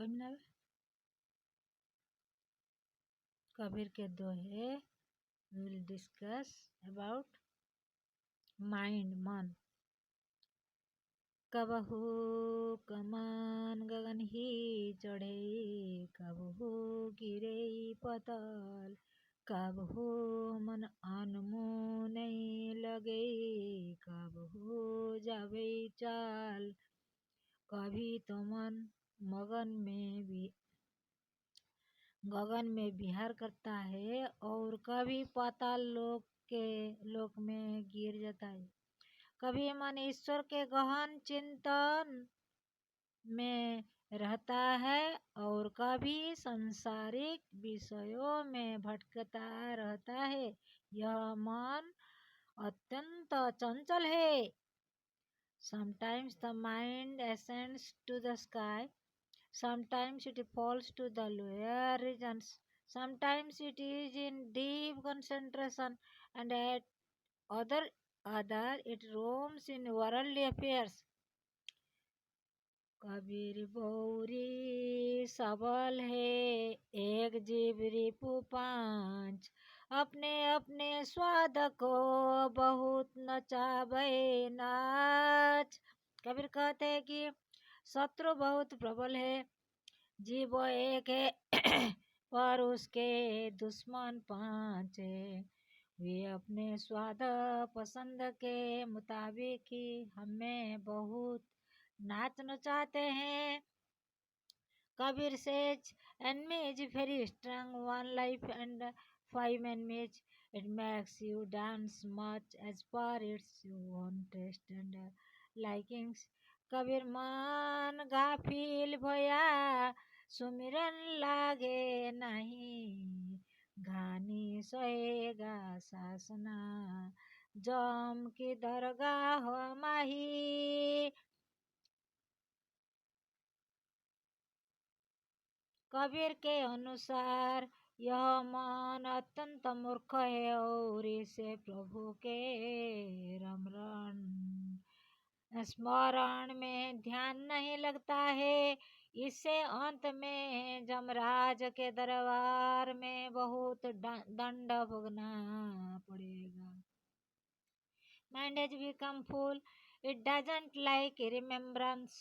कोई ना कबीर के दोहे विल डिस्कस अबाउट माइंड मन। कबहू कमान गगन ही चढ़े, कबहू गिरे पतल, कबहू मन अनमोने लगे, कबहू जावे चाल। कभी तो मन गगन में विहार करता है और कभी पाताल लोक में गिर जाता है। कभी मन ईश्वर के गहन चिंतन में रहता है और कभी सांसारिक विषयों में भटकता रहता है। यह मन अत्यंत चंचल है। Sometimes the mind ascends to the sky, sometimes it falls to the lower regions, sometimes it is in deep concentration, and at other it roams in worldly affairs. Kabir बौरी सबल है, एक जीव रिपु पांच, अपने अपने स्वाद को बहुत नचावे नाच। कबीर कहते हैं कि शत्रु बहुत प्रबल है, जीव एक है पर उसके दुश्मन पांच है। वे अपने स्वाद पसंद के मुताबिक ही हमें बहुत नाच नचाते हैं। Kabir says enemy is very strong, one life and 5 enemies. It makes you dance much as per its own taste and likings. Kabir मन गाफिल भया, सुमिरन लागे नहीं, घानी सहेगा सासना, जम की दरगाह माही। कबीर के अनुसार यह मन अत्यंत मूर्ख है और इसे प्रभु के रमरण स्मरण में ध्यान नहीं लगता है। इससे अंत में जमराज के दरबार में बहुत दंड भोगना पड़ेगा। Mind has become full. It doesn't like remembrance.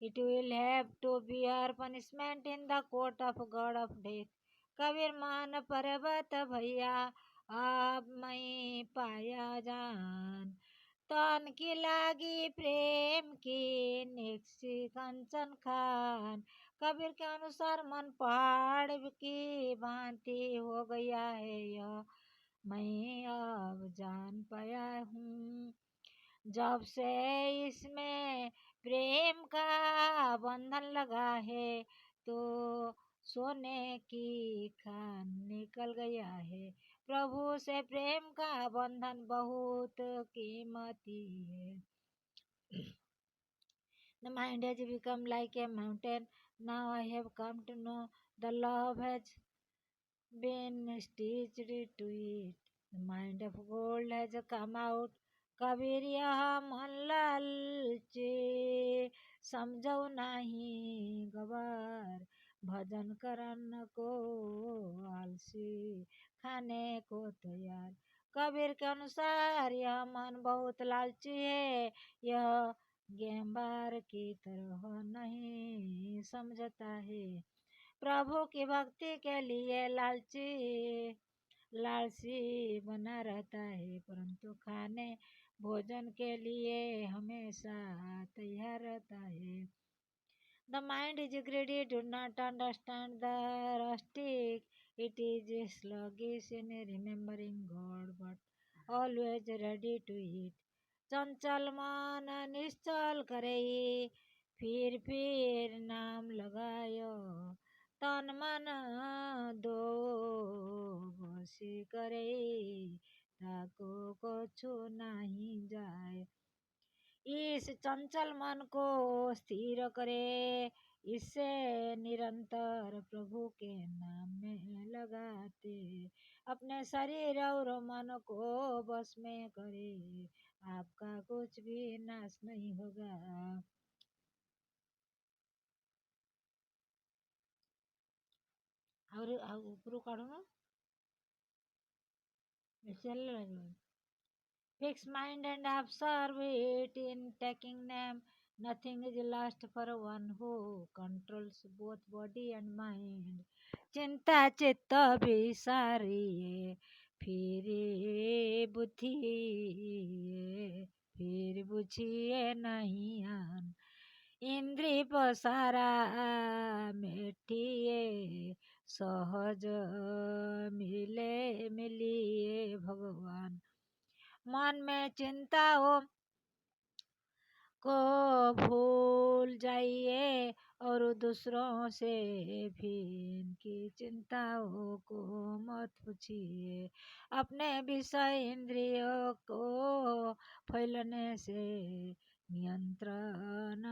It will have to bear punishment in the court of God of death. Kabir मान पर्वत भैया, अब मैं पाया जान, तन की लागी प्रेम की निक्सी कंचन खान। कबीर के अनुसार मन पहाड़ की भांति हो गया है, यह मैं अब जान पाया हूँ। जब से इसमें प्रेम का बंधन लगा है तो सोने की खान निकल गया है। प्रभु से प्रेम का बंधन बहुत कीमती है। The mind has become like a mountain. Now I have come to know the love has been stitched to it. The mind of gold has come out. Kabir यह मन लालची समझो नहीं गवार, भजन करन को आलसी खाने को तैयार। कबीर के अनुसार यह मन बहुत लालची है, यह गेंबार की तरह नहीं समझता है। प्रभु की भक्ति के लिए लालची बना रहता है, परंतु खाने भोजन के लिए हमेशा तैयार रहता है। The mind is greedy, do not understand the rustic. It is sluggish in remembering God, but always ready to eat. चंचल मन निश्चल करे, फिर नाम लगायो, तन मन दो बसी करे, ताको कछु नहीं जाए। इस चंचल मन को स्थिर करे, इससे निरंतर प्रभु के नाम में लगाते अपने शरीर और मन को बस में करे, आपका कुछ भी नाश नहीं होगा। ଉପରୁ କାଢୁନ ଚାଲିଲେ ଲାଗିବ। Fix mind and observe it in taking name. Nothing is lost for one who controls both body and mind. चिंता चित्त विसारिए फिर बुझिए नहीं आन इंद्री पसारा मेटिए सहज मिलिए भगवान। मन में चिंता हो को भूल जाइए और दूसरों से भी इनकी चिंताओं को मत पूछिए। अपने विषय इंद्रियों को फैलने से नियंत्रण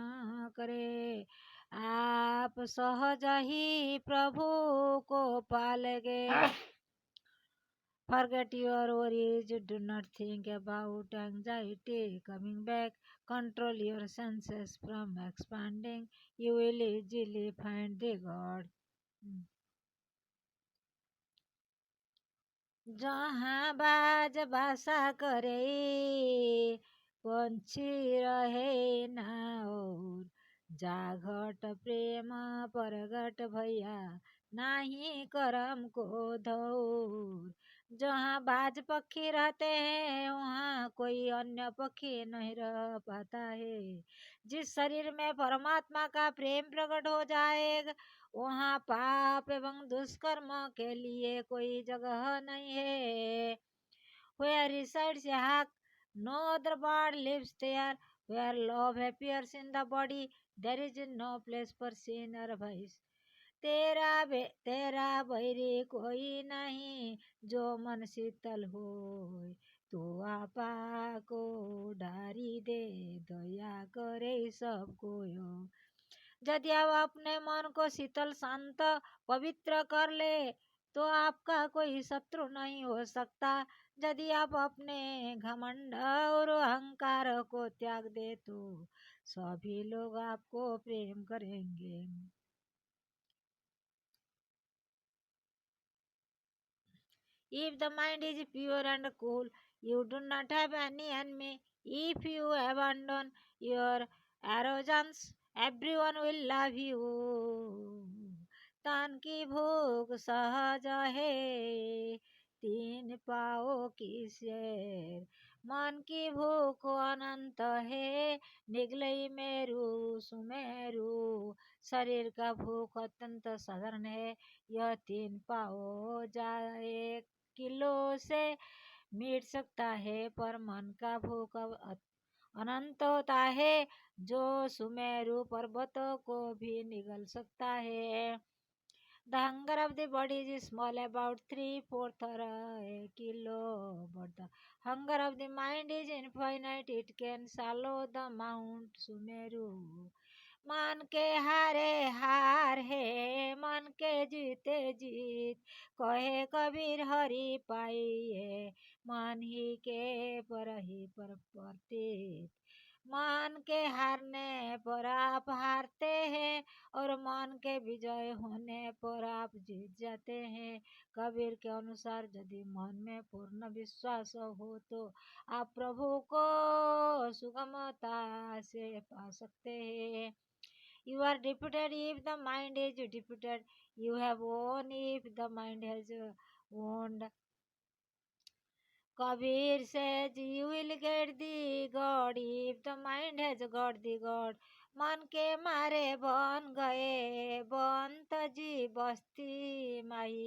करे। आप सहज ही प्रभु को पालेंगे। Forget your worries, do not think about anxiety coming back. Control your senses from expanding. You will easily find the God. जहाँ बाज भाषा करे पंछी रहे ना और जाघट प्रेम परगट भैया नाही करम को धौर। जहाँ बाज पक्षी रहते हैं वहाँ कोई अन्य पक्षी नहीं रह पाता है। जिस शरीर में परमात्मा का प्रेम प्रकट हो जाएगा वहाँ पाप एवं दुष्कर्म के लिए कोई जगह नहीं है। Where resides Yahak, no other bird lives there. Where love appears in the body, there is no place for sin or vice. तेरा बैरी कोई नहीं जो मन शीतल होय तो आपा को डारी दे दया करे सबको। यदि आप अपने मन को शीतल शांत पवित्र कर ले तो आपका कोई शत्रु नहीं हो सकता। यदि आप अपने घमंड और अहंकार को त्याग दे तो सभी लोग आपको प्रेम करेंगे। If the mind is pure and cool, you do not have any enemy. If you abandon your arrogance, everyone will love you. तन की भूख सहज है तीन पाओ की शेर। मन की भूख अनंत है निगलई मेरु सुमेरु। शरीर का भूख अत्यंत साधारण है यह तीन पाओ जाए किलो से मिट सकता है पर मन का भूख अनंत होता है जो सुमेरु पर्वतों को भी निगल सकता है। The hunger of the body is small, about 3/4 or a kilo, but the hunger of the mind is infinite. It can swallow the Mount Sumeru. मन के हारे हार है मन के जीते जीत कहे कबीर हरि पाइए मन ही के पर ही पर प्रतीत। मन के हारने पर आप हारते हैं और मन के विजय होने पर आप जीत जाते हैं। कबीर के अनुसार यदि मन में पूर्ण विश्वास हो तो आप प्रभु को सुगमता से पा सकते हैं। You are defeated if the mind is defeated. You have won if the mind has won. Kabir says you will get the God if the mind has got the God. मन के मारे बन गए बंत जी बस्ती माही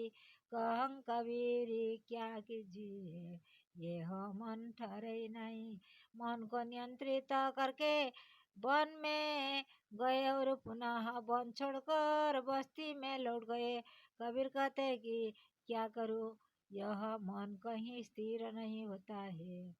कहं कबीर क्या कीजिए ये हो मन ठहरे नहीं। मन को नियंत्रित करके वन में गए और पुनः वन छोड़कर बस्ती में लौट गए। कबीर कहते हैं कि क्या करूं यह मन कहीं स्थिर नहीं होता है।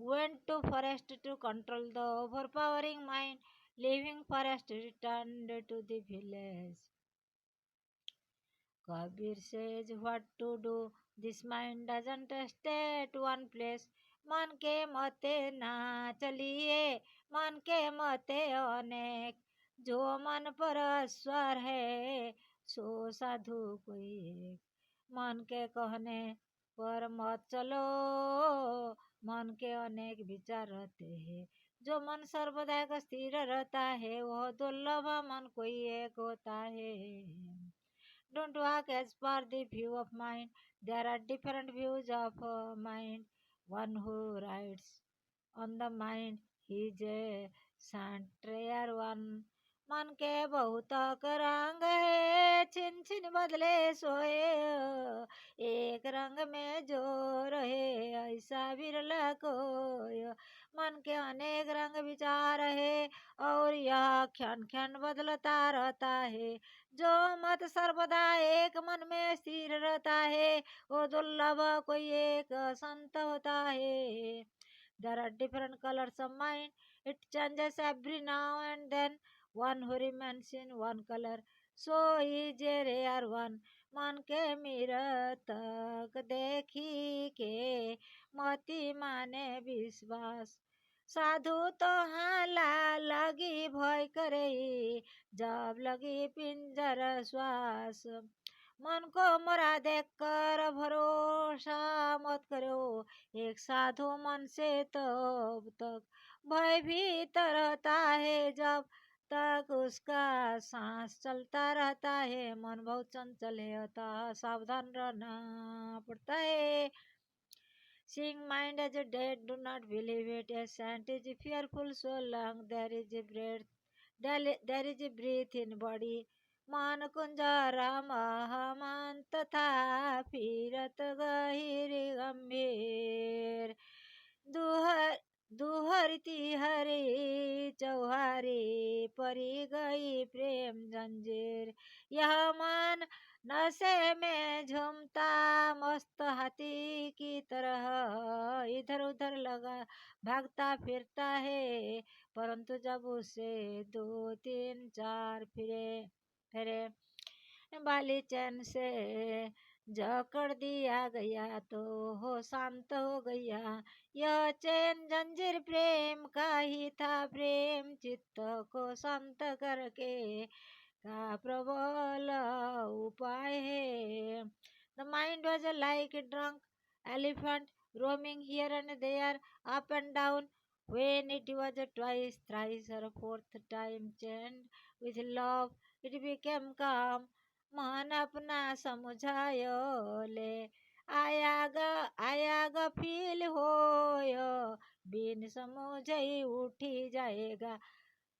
Went to forest to control the overpowering mind. Leaving forest returned to the village. Kabir says what to do. This mind doesn't stay at one place. मन के मते ना चलिए, मन के मते अनेक, जो मन पर स्वर है सो साधु कोई एक। मन के कहने पर मत चलो, मन के अनेक विचार रहते हैं, जो मन सर्वदा का स्थिर रहता है वह दुर्लभ मन कोई एक होता है। Don't walk as per the view of mind. There are different views of mind. One who rides on the mind, he is a Santrayer one. मन के बहुत रंग है, छिन छिन बदले सोए, एक रंग में जो रहे ऐसा बिरला कोई। मन के अनेक रंग विचार है और यह क्षण क्षण बदलता रहता है, जो मत सर्वदा एक मन में स्थिर रहता है वो दुर्लभ कोई एक संत होता है। There are different colors of mind. It changes every now and then. One who remains in one color, so is a rare one. मन के मीरा तक देखी के मति माने विश्वास, साधु तो हाला लगी भय करे, जब लगी पिंजर श्वास। मन को मरा देख कर भरोसा मत करो, एक साधु मन से तब तक भयभीत रहता है जब तक उसका सांस चलता रहता है। मन बहुत चंचल है अतः सावधान रहना पड़ता है। Seeing mind as a dead, do not believe it. A saint is fearful so long there is a breath, there is a breath in body. मान कुंजरा महामान तथा फिरत गहिर गंभीर, दुहर दुहरती हरी चौहारी परी गई प्रेम जंजीर। यह मान नशे में झूमता मस्त हाथी की तरह इधर उधर लगा भागता फिरता है, परंतु जब उसे 2 3 4 फिरे फिरे वाली चैन से जकड़ दिया गया तो हो शांत हो गया। यह चैन जंजीर प्रेम का ही था, प्रेम चित्त को शांत करके का प्रबल उपाय है। The mind was like a drunk elephant roaming here and there, up and down. When it was twice, thrice, or fourth time chained with love, it became calm. मन अपना समझायो ले आया ग फील होयो, बिन समझई उठी जाएगा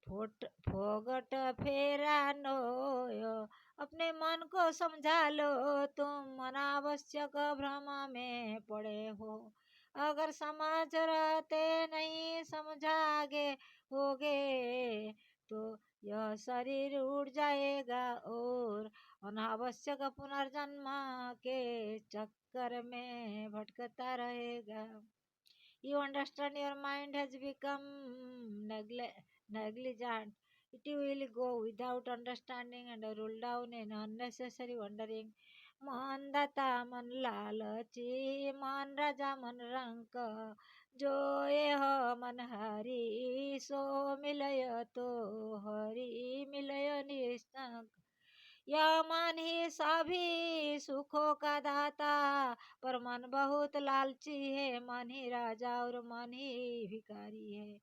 फोगट फेरा नो। अपने मन को समझा लो, तुम अनावश्यक भ्रम में पड़े हो। अगर समझ रहते नहीं समझागे होगे तो यह शरीर उड़ जाएगा और अनावश्यक पुनर्जन्म के चक्कर में भटकता रहेगा। You understand your mind has become negligent. It will go without understanding and roll down in unnecessary wondering. मन दाता मन लालची, मन राजा मन रंक, जो यह मन हरि सो मिलय तो हरि मिलय निशंक। यह मन ही सभी सुखों का दाता, पर मन बहुत लालची है, मन ही राजा और मन ही भिखारी है।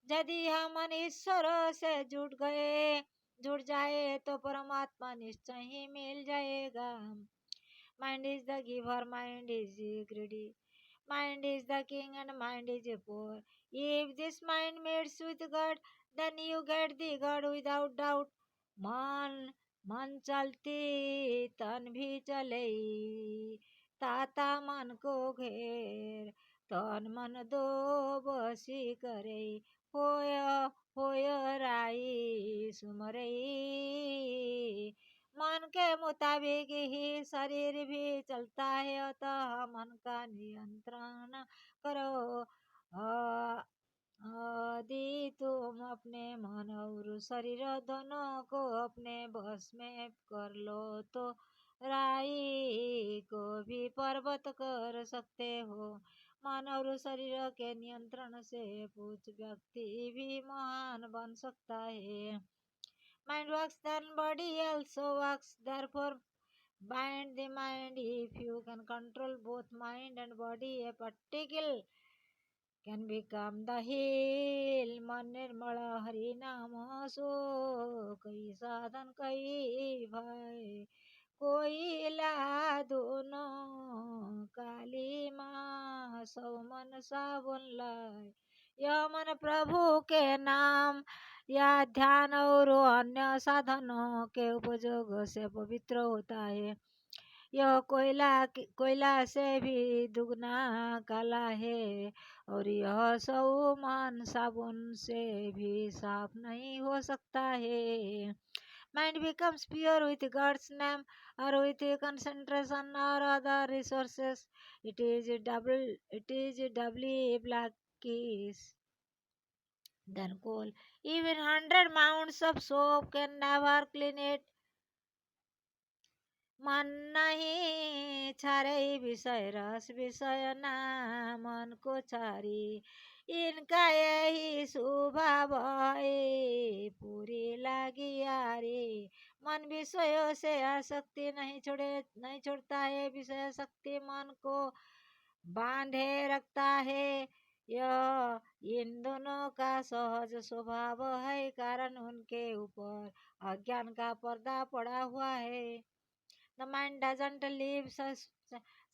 यदि यह मन ईश्वर से जुड़ जाए तो परमात्मा निश्चय ही मिल जाएगा। Mind is the giver, mind is greedy, mind is the king and mind is poor. If this mind meets with God, then you get the God without doubt. मन चलती तन भी चले, ताता मन को घेर, तन मन दो बसी करे, होय होय राई सुमरई। मन के मुताबिक ही शरीर भी चलता है, अतः मन का नियंत्रण करो। यदि तुम अपने मन और शरीर दोनों को अपने बस में कर लो तो राई को भी पर्वत कर सकते हो। मन और शरीर के नियंत्रण से कुछ व्यक्ति भी महान बन सकता है। Mind works, then body also works. Therefore, bind the mind. If you can control both mind and body, a particle can become the hill. मन निर्मल हरि नाम सो कई साधन कई भय कोई ला दोनों काली माँ सब मन साबुन लाए। यह मन प्रभु के नाम या ध्यान और अन्य साधनों के उपयोग से पवित्र होता है। यह कोयला से भी दुगना काला है और यह सौमन साबुन से भी साफ नहीं हो सकता है। Mind becomes pure with God's name or with concentration or other resources. It is doubly blackish than coal. Even 100 mounds of soap can never clean it. मन नहीं छारे विषय रस विषय ना मन को छारी इनका यही स्वभाव है पूरी लागी यारी। मन विषयों से आसक्ति नहीं छोड़ता है। विषय शक्ति मन को बांधे रखता है। यह इन दोनों का सहज स्वभाव है कारण उनके ऊपर अज्ञान का पर्दा पड़ा हुआ है। The mind doesn't leave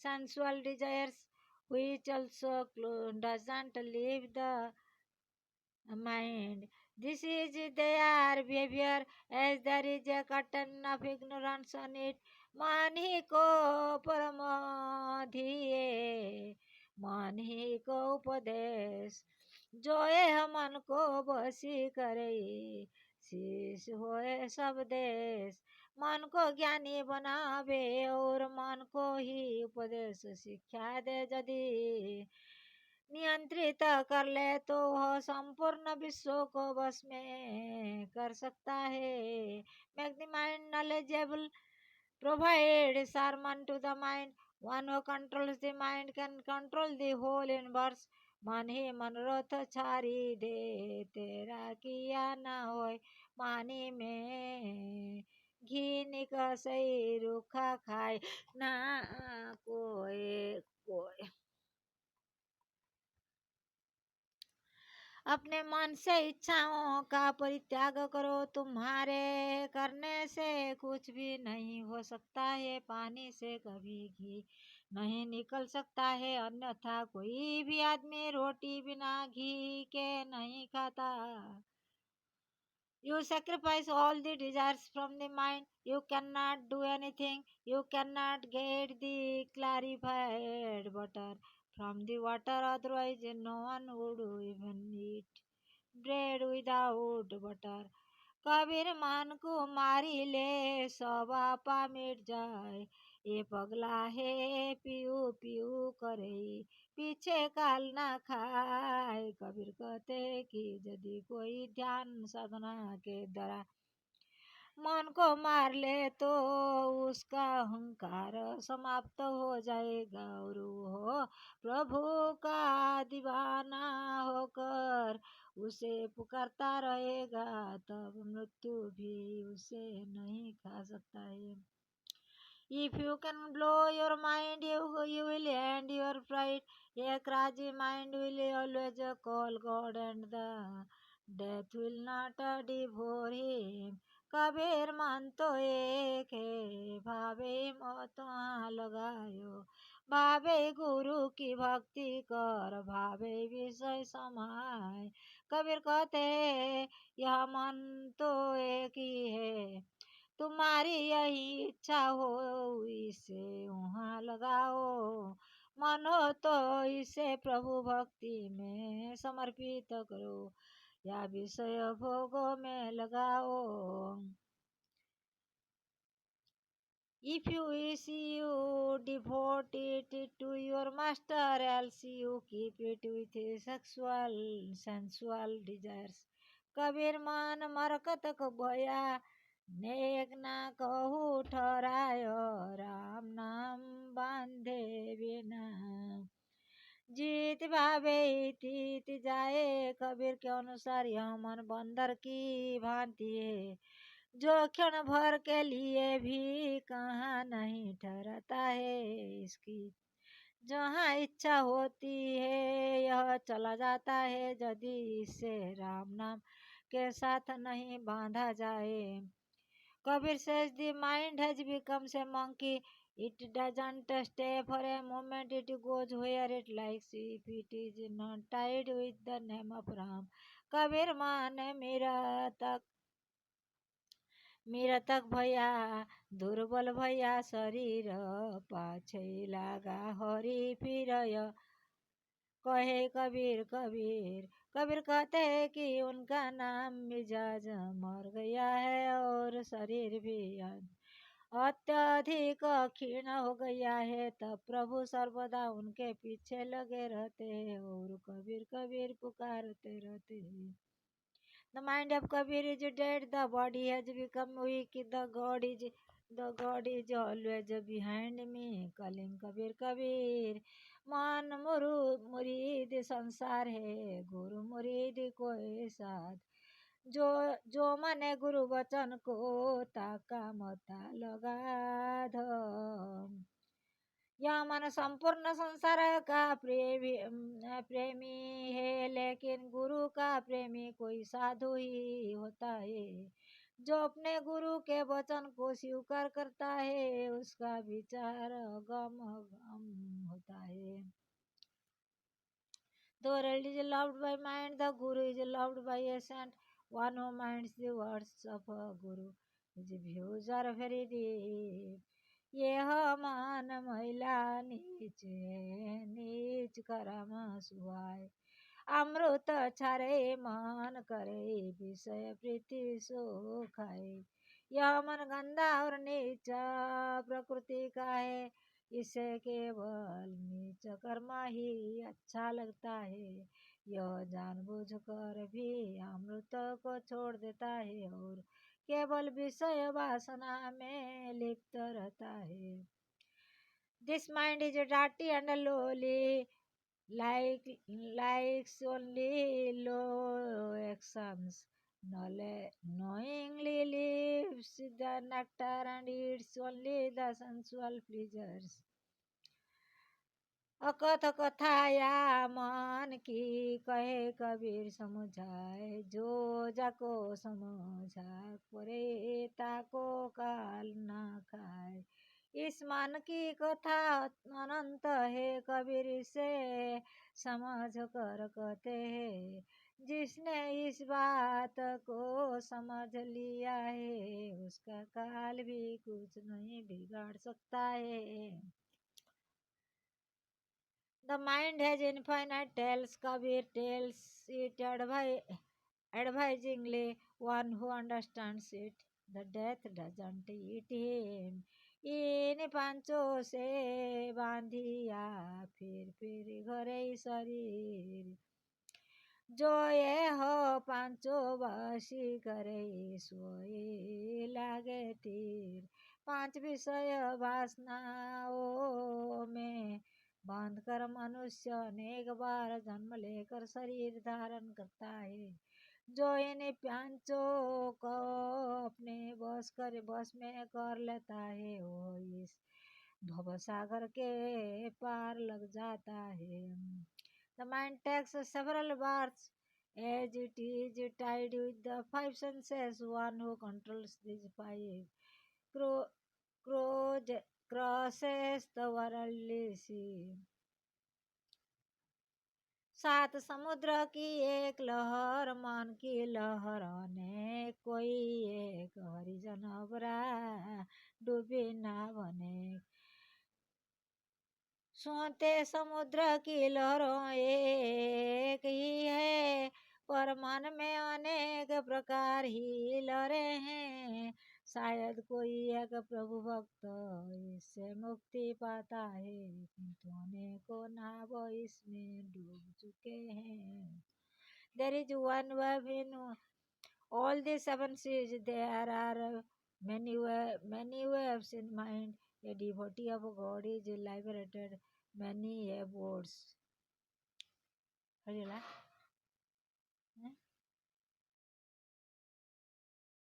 sensual desires, which also doesn't leave the mind. This is their behavior, as there is a curtain of ignorance on it. मन ही को परमाधि मन ही को उपदेश जो यह मन को बसी करे शीश होए सब देश। मन को ज्ञानी बनावे और मन को ही उपदेश शिक्षा दे। यदि नियंत्रित कर ले तो वह संपूर्ण विश्व को बस में कर सकता है। Make the mind knowledgeable, provide sermon to the mind. One who controls the mind can control the whole universe. मन ही मनोरथ छारी दे तेरा किया ना होय मानी में घी निकसई रूखा खाए ना कोई कोई। अपने मन से इच्छाओं का परित्याग करो। तुम्हारे करने से कुछ भी नहीं हो सकता है। पानी से कभी घी नहीं निकल सकता है अन्यथा कोई भी आदमी रोटी बिना घी के नहीं खाता। You sacrifice all the desires from the mind. You cannot do anything. You cannot get the clarified butter from the water. Otherwise, no one would even eat bread without butter. Kabir मान को मारी ले सब आपा मिट जाए। ये पगला है पीऊ पीऊ करे पीछे काल ना खाए। कबीर कहते कि यदि कोई ध्यान साधना के द्वारा मन को मार ले तो उसका अहंकार समाप्त हो जाएगा और वो प्रभु का दीवाना होकर उसे पुकारता रहेगा। तब मृत्यु भी उसे नहीं खा सकता है। If you can blow your mind, you will end your pride. A crazy mind will always call God, and the death will not devour him. Kabir मन तो एक है भावे मत लगायो भावे गुरु की भक्ति कर भावे विषय समाय। कबीर कहते यह मन तो एक ही है तुम्हारी यही इच्छा हो इसे वहाँ लगाओ। मन हो तो इसे प्रभु भक्ति में समर्पित करो या विषय भोगों में लगाओ। If you wish you devote it to your master, else you keep it with sensual desires. Kabir मन मरकत को भया नेक ना कहू ठहरायो राम नाम बांधे बिना। जीत भावे तीत जाए। कबीर के अनुसार यह मन बंदर की भांति है, जो क्षण भर के लिए भी कहाँ नहीं ठहरता है। इसकी जहाँ इच्छा होती है यह चला जाता है, यदि इसे राम नाम के साथ नहीं बांधा जाए। Kabir says the mind has become a monkey. It doesn't stay for a moment, it goes where it likes if it is not tied with the name of Ram. Kabir माने मेरा तक भैया दुर्बल भैया शरीर पाछे लागा हरि फिर कहे कबीर कबीर। कबीर कहते हैं कि उनका नाम मिजाज मर गया है और शरीर भी अत्यधिक क्षीण हो गया है। तब प्रभु सर्वदा उनके पीछे लगे रहते हैं और कबीर कबीर पुकारते रहते हैं। The mind of Kabir is dead, the body has become weak, the God is always behind me, calling Kabir Kabir. मन मुरीद संसार है, गुरु मुरीद कोई साथ। जो मने गुरु वचन को ताका मता लगा दो। यह मन संपूर्ण संसार का प्रेमी है, लेकिन गुरु का प्रेमी कोई साधु ही होता है। जो अपने गुरु के वचन को स्वीकार करता है उसका विचार गम गम होता है। The world is loved by mind, the Guru is loved by a saint. One who minds the words of a Guru, his views are very deep. यह मान महिला नीच है, नीच करम सुहाय। अमृत छारे मान करे, विषय प्रीति सो खाए। यह मन गंदा और नीचा प्रकृति का है, इसे केवल नीच कर्म ही अच्छा लगता है। यह जानबूझ कर भी अमृत को छोड़ देता है और केवल विषय वासना में लिप्त रहता है। This mind is dirty and lowly, likes only low actions, knowingly lives the nectar and eats only the sensual pleasures. अकथ कथाया मन की कहे कबीर समझाए। जो जाको समझा करे ताको काल ना खाए। इस मन की कथा अनंत है, कबीर इसे समझ कर कहते हैं। जिसने इस बात को समझ लिया है उसका काल भी कुछ नहीं बिगाड़ सकता है। The mind has infinite tales, Kabir tells it advisingly, one who understands it. The death doesn't eat him. इन पांचों से बांधिया फिर घरे शरीर। जो ये हो पांचों वासी करे, सोए लागे तीर। पांच विषय वासनाओं में बांध कर मनुष्य अनेक बार जन्म लेकर शरीर धारण करता है। जो इन पांचों को अपने बस में कर लेता है वो इस भवसागर के पार लग जाता है। The mind takes several births as it is tied with the five senses. One who controls these five crosses the worldly sea. सात समुद्र की एक लहर मन की लहर अनेक, कोई एक हरिजन अबरा डूबी ना बने। सोते समुद्र की लहरों एक ही है, पर मन में अनेक प्रकार ही लहरें हैं। शायद कोई एक प्रभु भक्त इससे मुक्ति पाता है, किंतु अनेकों नाव इसमें डूब चुके हैं। There is one wave in all the seven seas. There are many waves in mind. A devotee of God is liberated many abodes. हरिला